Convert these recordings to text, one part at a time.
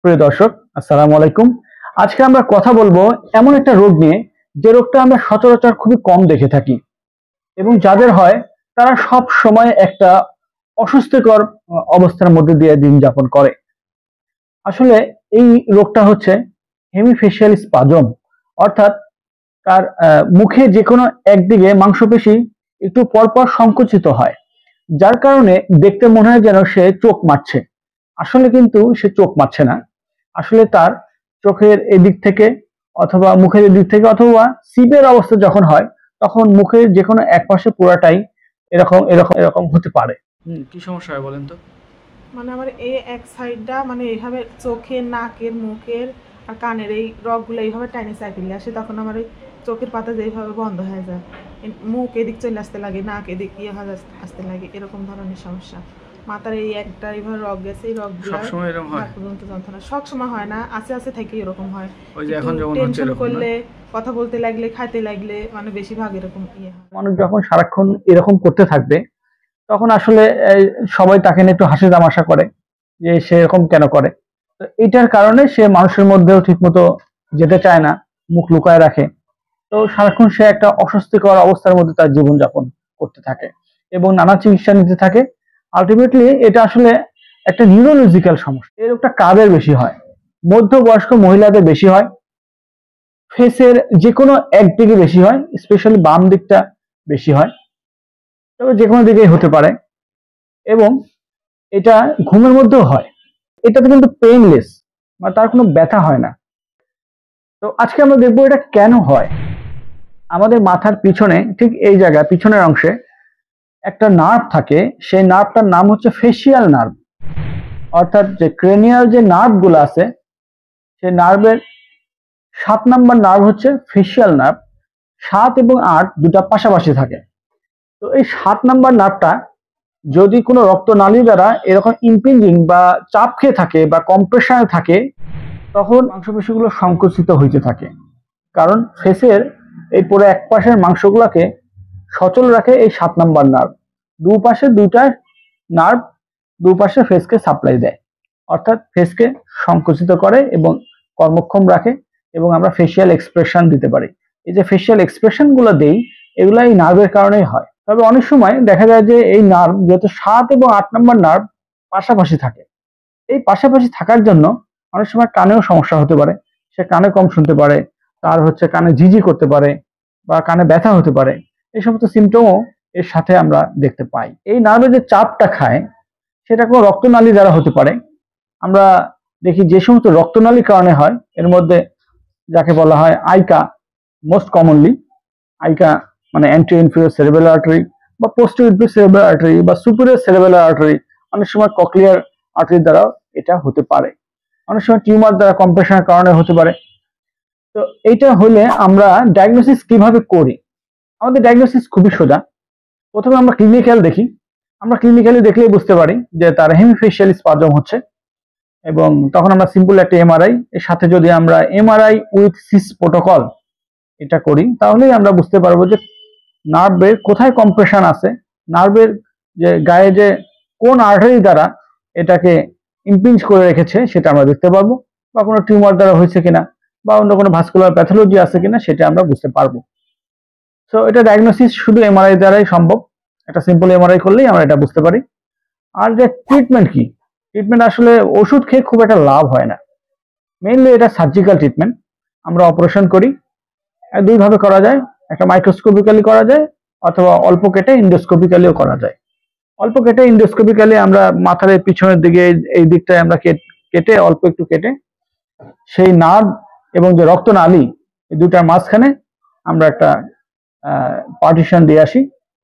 প্রিয় দর্শক, আসসালামু আলাইকুম। আজকে আমরা কথা বলবো এমন একটা রোগ নিয়ে, যে রোগটা আমরা সচরাচর খুবই কম দেখে থাকি এবং যাদের হয় তারা সব সময় একটা অস্বস্তিকর অবস্থার মধ্যে দিয়ে দিন যাপন করে। আসলে এই রোগটা হচ্ছে হেমিফেশিয়াল স্পাজম, অর্থাৎ তার মুখে যে কোনো একদিকে মাংসপেশি একটু পরপর সংকুচিত হয়, যার কারণে দেখতে মনে হয় যেন সে চোখ মারছে। আসলে কিন্তু সে চোখ মারছে না, আসলে তার চোখের এদিক থেকে অথবা মুখের এদিক থেকে অথবা সিভের অবস্থা যখন হয়, তখন মুখের যে কোনো এক পাশে পুরাটাই এরকম এরকম এরকম হতে পারে। কি সমস্যা হয় বলেন তো? মানে আমার এই এক সাইডটা মানে এইভাবে চোখের, নাকের, মুখের আর কানের এই রগগুলো এইভাবে টাইনে সাইকেলে আসে, তখন আমার ওই চোখের পাতা যেইভাবে বন্ধ হয়ে যায়, মুখ এদিক চলে আসতে লাগে, নাক এদিক ইয়ে হয়ে আসতে লাগে, এরকম ধরনের সমস্যা। মাথার এই একটা এইভাবে রগ গেছে, এই রগগুলো সবসময় এরকম হয়? পর্যন্ত যন্ত্রণা সব সময় হয় না, আস্তে আস্তে থেকে এরকম হয়। ওই যে এখন যখন টেনশন করলে, কথা বলতে লাগলে, খাইতে লাগলে মানে বেশিরভাগ এরকম ইয়ে হয়। মানুষ যখন সারাক্ষণ এরকম করতে থাকবে, তখন আসলে সবাই তাকে নিয়ে একটু হাসি তামাশা করে যে সে এরকম কেন করে। তো এটার কারণে সে মানুষের মধ্যেও ঠিকমতো যেতে চায় না, মুখ লুকায় রাখে। তো সারাক্ষণ সে একটা অস্বস্তিকর অবস্থার মধ্যে তার জীবনযাপন করতে থাকে এবং নানা চিকিৎসা নিতে থাকে। আলটিমেটলি এটা আসলে একটা নিউরোলজিক্যাল সমস্যা। এই রোগটা কাদের বেশি হয়? মধ্যবয়স্ক মহিলাদের বেশি হয়, ফেসের যে কোনো একদিকে বেশি হয়, স্পেশালি বাম দিকটা বেশি হয়, তবে যে কোনো দিকেই হতে পারে। এবং এটা ঘুমের মধ্যেও হয়। এটাতে কিন্তু পেইনলেস, মানে তার কোনো ব্যথা হয় না। তো আজকে আমরা দেখবো এটা কেন হয়। আমাদের মাথার পিছনে, ঠিক এই জায়গায় পিছনের অংশে একটা নার্ভ থাকে, সেই নার্ভটার নাম হচ্ছে ফেসিয়াল নার্ভ। অর্থাৎ যে ক্রেনিয়াল যে নার্ভগুলো আছে, সেই নার্ভের 7 নম্বর নার্ভ হচ্ছে ফেসিয়াল নার্ভ। 7 এবং 8 দুটা পাশাপাশি থাকে। তো এই 7 নম্বর নার্ভটা যদি কোনো রক্তনালী দ্বারা এরকম ইম্পিঞ্জিং বা চাপ খেয়ে থাকে বা কম্প্রেশনে থাকে, তখন মাংসপেশিগুলো সংকুচিত হইতে থাকে। কারণ ফেসের এই পুরো এক পাশের মাংসগুলোকে সচল রাখে এই 7 নম্বর নার্ভ। দুপাশে দুইটা নার্ভ দুপাশে ফেসকে সাপ্লাই দেয়, অর্থাৎ ফেসকে সংকুচিত করে এবং কর্মক্ষম রাখে, এবং আমরা ফেসিয়াল এক্সপ্রেশন দিতে পারি। এই যে ফেসিয়াল এক্সপ্রেশন গুলো দেই, এগুলো এই নার্ভের কারণেই হয়। তবে অনেক সময় দেখা যায় যে এই নার্ভ যেহেতু 7 এবং 8 নম্বর নার্ভ পাশাপাশি থাকে, এই পাশাপাশি থাকার জন্য অনেক সময় কানেও সমস্যা হতে পারে। সে কানে কম শুনতে পারে, তার হচ্ছে কানে ঝিঝি করতে পারে, বা কানে ব্যথা হতে পারে। এই সমস্ত সিমটমও এর সাথে আমরা দেখতে পাই। এই নার্ভে যে চাপটা খায়, সেটা কোনো রক্তনালী দ্বারা হতে পারে। আমরা দেখি যে সমস্ত রক্তনালী কারণে হয়, এর মধ্যে যাকে বলা হয় আইকা, মোস্ট কমনলি আইকা মানে অ্যান্টি ইনফিরিয়র সেরেব্রাল আর্টারি, বা পোস্টেরিয়র ইনফিরিয়র সেরেব্রাল আর্টারি, বা সুপিরিয়র সেরেব্রাল আর্টারি। অনেক সময় কক্লিয়ার আর্টারি দ্বারাও এটা হতে পারে। অনেক সময় টিউমার দ্বারা কম্প্রেশনের কারণে হতে পারে। তো এইটা হলে আমরা ডায়াগনোসিস কিভাবে করি? আমাদের ডায়াগনোসিস খুবই সোজা। প্রথমে আমরা ক্লিনিক্যাল দেখি। আমরা ক্লিনিক্যালি দেখলেই বুঝতে পারি যে তার হেমিফেশিয়াল স্পাজম হচ্ছে, এবং তখন আমরা সিম্পল একটা এমআরআই এর সাথে যদি আমরা এমআরআই উইথ সিস প্রোটোকল এটা করি, তাহলেই আমরা বুঝতে পারবো যে নার্ভের কোথায় কম্প্রেশন আছে, নার্ভের যে গায়ে যে কোন আর্টারি দ্বারা এটাকে ইম্পিঞ্জ করে রেখেছে সেটা আমরা দেখতে পারবো, বা কোনো টিউমার দ্বারা হয়েছে কিনা, বা অন্য কোনো ভাস্কুলার প্যাথোলজি আছে কিনা সেটা আমরা বুঝতে পারবো। সো এটা ডায়াগনোসিস শুধু এমআরআই দ্বারাই সম্ভব। একটা সিম্পল এমআরআই করলেই আমরা এটা বুঝতে পারি। আর যে ট্রিটমেন্ট কি? ট্রিটমেন্ট আসলে ওষুধ খেয়ে খুব একটা লাভ হয় না। মেইনলি এটা সার্জিক্যাল ট্রিটমেন্ট। আমরা অপারেশন করি, দুইভাবে করা যায়। একটা মাইক্রোস্কোপিক্যালি করা যায়, অথবা অল্প কেটে ইন্ডোস্কোপিক্যালিও করা যায়। অল্প কেটে ইন্ডোস্কোপিক্যালি আমরা মাথার পিছনের দিকে এই দিকটায় আমরা কেটে অল্প একটু কেটে সেই নার্ভ এবং যে রক্তনালী, এই দুটার মাঝখানে আমরা একটা পার্টিশন দিয়ে আসি।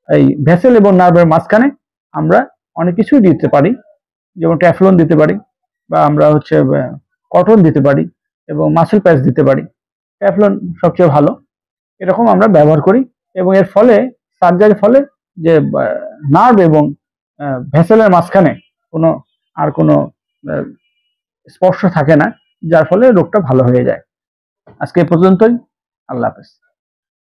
এই ভেসেল এবং নার্ভের মাঝখানে আমরা অনেক কিছুই দিতে পারি, যেমন ট্যাফলন দিতে পারি, বা আমরা হচ্ছে কটন দিতে পারি, এবং মাসেল প্যাচ দিতে পারি। ট্যাফলন সবচেয়ে ভালো। এরকম আমরা ব্যবহার করি, এবং এর ফলে সার্জারির ফলে যে নার্ভ এবং ভেসেলের মাঝখানে কোনো আর কোনো স্পর্শ থাকে না, যার ফলে রোগটা ভালো হয়ে যায়। আজকে এ পর্যন্তই। আল্লাহ হাফেজ।